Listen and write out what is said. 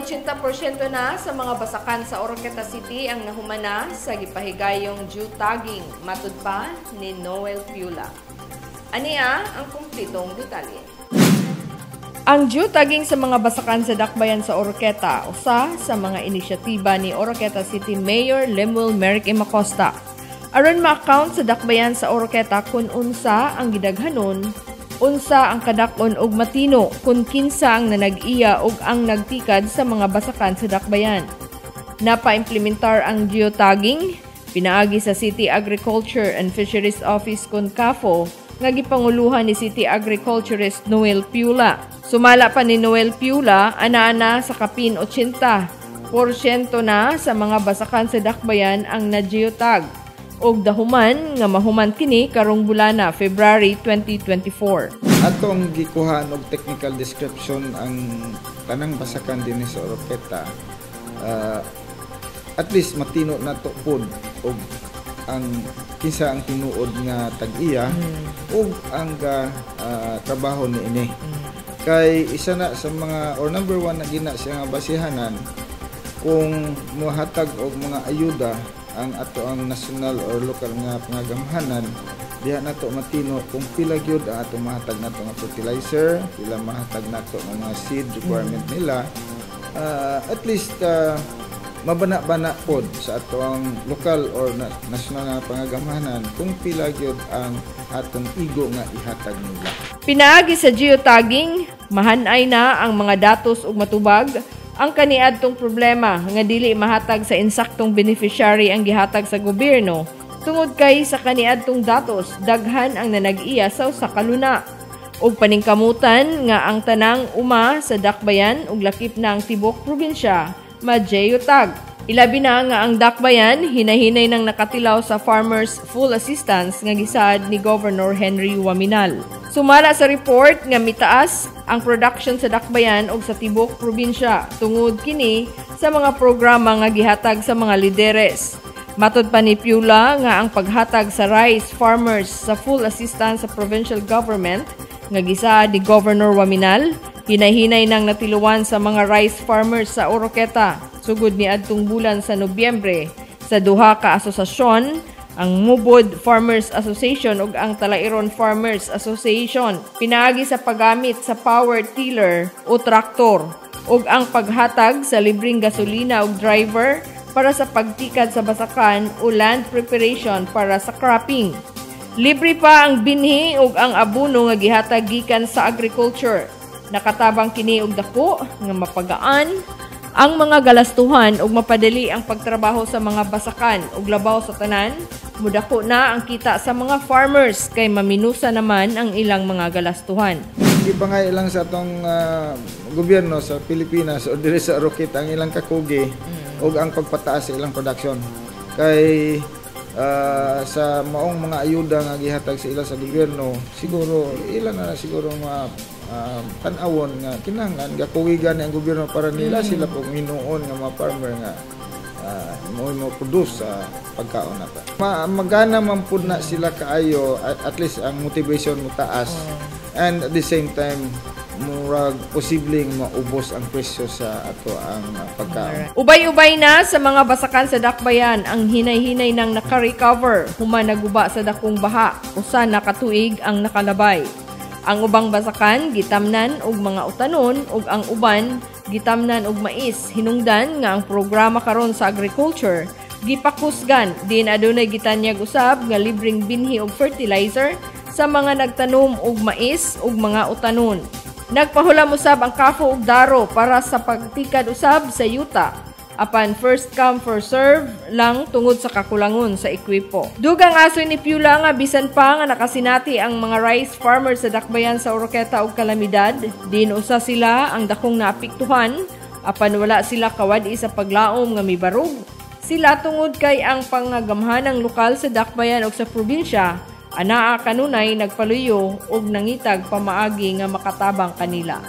80% na sa mga basakan sa Oroqueta City ang nahumana sa gipahigayong geotagging, matud pa ni Noel Piula. Aniya ang kumplitong detalye. Ang geotagging sa mga basakan sa dakbayan sa Oroqueta, usa sa mga inisyatiba ni Oroqueta City Mayor Lemuel Merrick M. Acosta. Aron ma-account sa dakbayan sa Oroqueta kung unsa ang gidaghanon, unsa ang kadakon og matino kung kinsa ang nanag-iya og ang nagtikad sa mga basakan sa dakbayan. Napa-implementar ang geotagging, pinaagi sa City Agriculture and Fisheries Office kun CAFO, nga gipanguluhan ni City Agriculturist Noel Piula. Sumala pa ni Noel Piula, ana-ana sa kapin 80% na sa mga basakan sa dakbayan ang na-geotag og dahuman nga mahuman kini karong bulana February 2024. Atong gikuhan og technical description ang tanang basakan dinhi sa Oroqueta. At least matino na to pod og ang kinsa ang tinuod nga tag-iya ug ang trabaho ni ini. Kay isa na sa mga or number 1 na gina siya nga basihanan kung mohatag og mga ayuda ang ato ang national or local nga pangagamhanan, diha nato matino kung pila gyud ang ato mahatag nato nga fertilizer, pila mahatag nato nga mga seed requirement nila. At least mabana-bana pod sa ato ang local or national nga pangagamhanan kung pila gyud ang atong igo nga ihatag nila. Pinaagi sa geotagging, mahanay na ang mga datos ug matubag ang kaniadtong problema nga dili mahatag sa insaktong beneficiary ang gihatag sa gobyerno tungod kay sa kaniadtong datos daghan ang nanag-iya sa usa ka luna ug paningkamutan nga ang tanang uma sa dakbayan ug lakip na ang tibok probinsya ma-geotag. Ilabi na nga ang dakbayan hinahinay nang nakatilaw sa Farmers Full Assistance nga gisaad ni Governor Henry Waminal. Sumala sa report nga mitaas ang production sa dakbayan ug sa tibok probinsya tungod kini sa mga programa nga gihatag sa mga lideres. Matud pa ni Piula nga ang paghatag sa rice farmers sa full assistance sa provincial government nga gisaad ni Governor Waminal, hinahinay nang natiluan sa mga rice farmers sa Oroqueta sugod ni adtong bulan sa Nobyembre sa duha ka asosasyon, ang Mubod Farmers Association ug ang Talairon Farmers Association, pinaagi sa paggamit sa power tiller o traktor ug ang paghatag sa libreng gasolina ug driver para sa pagtikad sa basakan o land preparation para sa cropping. Libre pa ang binhi ug ang abono nga gihatag gikan sa agriculture. Nakatabang kini og dako nga mapagaan ang mga galastuhan ug mapadali ang pagtrabaho sa mga basakan ug labaw sa tanan. Mudako na ang kita sa mga farmers kay maminusa naman ang ilang mga galastuhan. Gipangay lang sa atong gobyerno sa Pilipinas o diri sa Oroqueta ang ilang kakugi ug ang pagpataas sa ilang production. Kay sa maong mga ayuda nga gihatag sa ila sa gobyerno, siguro ilan na siguro tan-awon nga kinahanglan gakuwigan ang gobyerno para nila sila pong hinuon nga mga farmer nga mo produce sa pagkaon nato. Magana man pud na sila kaayo, at least ang motivation mo taas, and at the same time murag posibleng maubos ang presyo sa ato ang pagkaon. Ubay-ubay na sa mga basakan sa dakbayan ang hinay-hinay nang naka-recover human naguba sa dakong baha usa na katuig ang nakalabay. Ang ubang basakan gitamnan og mga utanon ug ang uban gitamnan og mais. Hinungdan nga ang programa karon sa agriculture gipakusgan din adunay gitanyag usab nga libreng binhi og fertilizer sa mga nagtanom og mais ug mga utanon. Nagpahulam usab ang CAFO og daro para sa pagtikad usab sa yuta. Apan first come first serve lang tungod sa kakulangon sa ekwipo. Dugang asoy ni Piula nga bisan pa nga nakasinati ang mga rice farmers sa dakbayan sa Oroqueta og kalamidad, din usa sila ang dakong naapektuhan apan wala sila kawadi sa paglaom nga mibarog. Sila tungod kay ang pangagamhanang lokal sa dakbayan ug sa probinsya anaa kanunay nagpaluyo og nangitag pamaagi nga makatabang kanila.